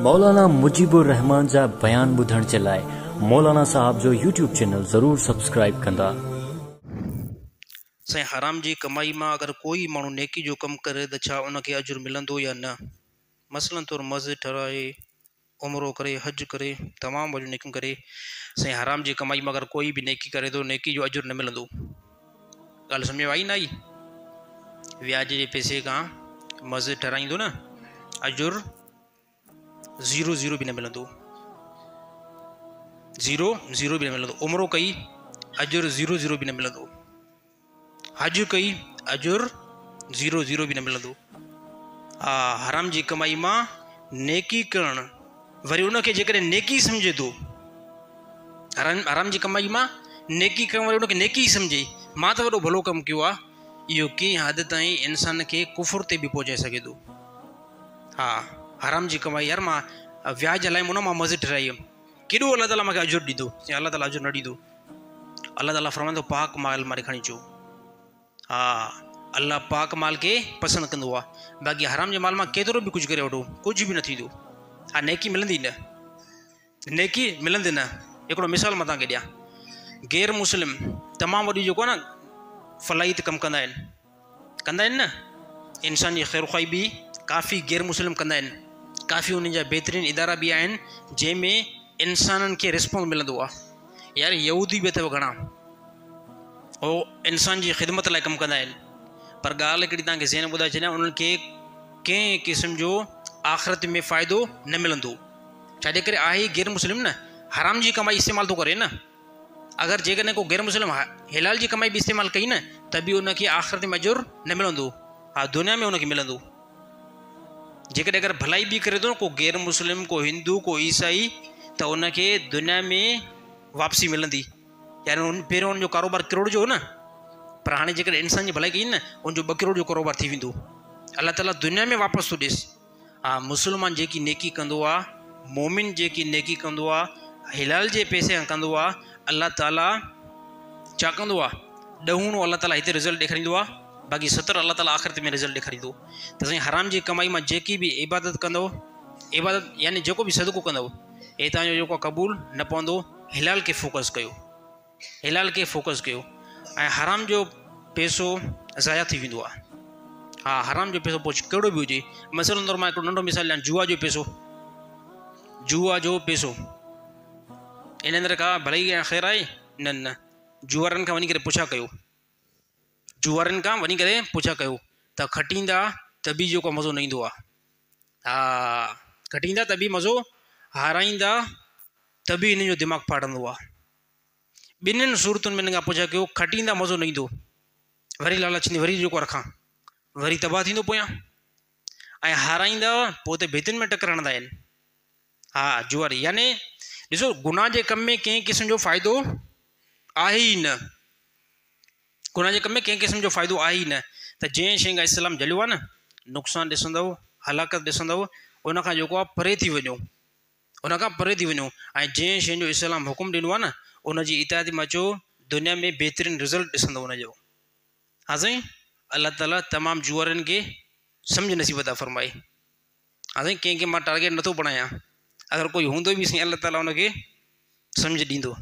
मौलाना मुजीबुर रहमान जा बयान ॿुधण जे लाइ मौलाना साहब जो यूट्यूब चैनल ज़रूर सब्सक्राइब कंदा। साईं, हराम जी कमाई में अगर कोई माण्हू नेकी जो कम करे तो छा उनके अजुर मिलंदो या न? मसलन तौर मस्जिद ठहराए, उमरो करे, हज करे, तमाम वॾियूं नेकियूं करे, साईं हराम जी कमाई में अगर कोई भी नेकी करे तो नेकी जो अजुर न मिलंदो। ॻाल्हि सम्झ में आई न आई? व्याज जे पैसे का मस्जिद ठहराईंदो न, अजुर ज़ीरो ज़ीरो भी न मिलंदो, ज़ीरो ज़ीरो भी न मिलंदो। उमरो कई, अजुर ज़ीरो ज़ीरो भी न मिलंदो। हज कई, अजुर ज़ीरो ज़ीरो भी न मिलंदो। हराम जी कमाई मां नेकी करण, वरी उनखे जेकॾहिं नेकी सम्झे थो, हराम जी कमाई मां नेकी करण वरी उनखे नेकी सम्झे, मां त वॾो भलो कमु कयो आहे, इहो कंहिं हद ताईं इंसान खे कुफुर ते बि पहुचाए सघे थो। हराम जी कमाई, यार मां व्याज हलाए मुन मां मस्जिद ठहिराई हुयमि, केॾो अलाह ताला मूंखे अजुर ॾींदो? अलाह ताला अजुर न ॾींदो। अलाह ताला फरमाईंदो पाक माल मां खणी अचो। अल्लाह पाक माल के पसंदि कंदो आहे। बाक़ी हराम जे माल मां केतिरो बि कुझु करे वठो, कुझु बि न थींदो। नेकी मिलंदी न, नेकी मिलंदी न। हिकिड़ो मिसाल मां तव्हांखे ॾियां, गैर मुस्लिम तमामु वॾी जेको आहे न फलाइत कमु कंदा आहिनि न, इंसान जी ख़ैर ख़्वाही बि काफ़ी गैर मुस्लिम कंदा आहिनि। काफ़ी उन्हनि जा बहितरीनु इदारा बि आहिनि जंहिंमें इंसाननि खे रिस्पॉन्स मिलंदो आहे। यार यहूदी बि अथव घणा, उहो इंसान जी ख़िदमत लाइ कमु कंदा आहिनि, पर ॻाल्हि हिकिड़ी तव्हांखे ज़हन ॿुधाए छॾियां, उन्हनि खे कंहिं क़िस्म जो आख़िरत में फ़ाइदो न मिलंदो। छाजे करे? आहे गैर मुस्लिम न, हराम जी कमाई इस्तेमालु थो करे न। अगरि जेकॾहिं को गैर मुस्लिम हिलाल जी कमाई बि इस्तेमालु कई न, त बि उनखे आख़िरत में अजुर न मिलंदो। दुनिया में उनखे मिलंदो। जेकॾहिं अगरि भलाई बि करे थो न को गैर मुस्लिम, को हिंदू, को ईसाई, त उनखे दुनिया में वापसी मिलंदी। यानी पहिरियों उनजो कारोबार करोड़ जो हो न, पर हाणे जेकॾहिं इंसान जी भलाई कई न, उनजो 2 करोड़ जो कारोबार थी वेंदो। अल्लाह ताला दुनिया में वापसि थो ॾिस। मुस्लमान जेकी नेकी कंदो आहे, मोमिन जेकी नेकी कंदो आहे, हिलाल जे पैसे खां कंदो आहे, अल्लाह ताला छा कंदो आहे? 10 अल्लाह ताला हिते रिज़ल्ट ॾेखारींदो आहे, बाक़ी 70 अल्लाह ताला आख़िरत में रिज़ल्ट ॾेखारींदो। त साईं हराम जी कमाई मां जेकी बि इबादत कंदव, इबादत यानी जेको बि सदको कंदव, हे तव्हांजो जेको क़बूल न पवंदो। हिलाल खे फोकस कयो, हिलाल खे फोकस कयो। ऐं हराम जो पैसो ज़ाया थी वेंदो आहे। हराम जो पैसो पोइ कहिड़ो बि हुजे, मसइलन तौरु मां हिकिड़ो नंढो मिसाल ॾियां, जुआ जो पैसो, जुआ जो पैसो, इन अंदरि का भलाई ऐं ख़ैर आहे? न। जुआरनि खां वञी करे पुछा कयो, जुआरनि खां वञी करे पुछा कयो, त खटींदा त बि जेको मज़ो न ईंदो आहे। खटींदा त बि मज़ो, हाराईंदा त बि हिन जो दिमाग़ु फाटंदो आहे। ॿिन्हिनि सूरतुनि में हिन खां पुछा कयो, खटींदा मज़ो न ईंदो, वरी लालच, वरी जेको रखां, वरी तबाह थींदो पोयां, ऐं हाराईंदा पोइ त भितियुनि में टकर हणंदा आहिनि। जुआरी यानी ॾिसो, गुनाह जे कम में कंहिं क़िस्म जो फ़ाइदो आहे ई न, गुनाह जे कम में कंहिं क़िस्म जो फ़ाइदो आहे ई न। त जंहिं शइ खां इस्लाम जलियो आहे न, नुक़सानु ॾिसंदव, हलाकत ॾिसंदव, उनखां जेको आहे परे थी वञो, उनखां परे थी वञो। ऐं जंहिं शइ जो इस्लाम हुकुम ॾिनो आहे न, उनजी इताअत में अचो, दुनिया में बहितरीनु रिज़ल्ट ॾिसंदो उनजो। साईं अल्लाह ताला तमामु जुआरनि खे सम्झ नसीब अता फरमाए। साईं कंहिंखे मां टारगेट नथो बणायां, अगरि कोई हूंदो बि साईं अल्लाह ताला उनखे सम्झ ॾींदो।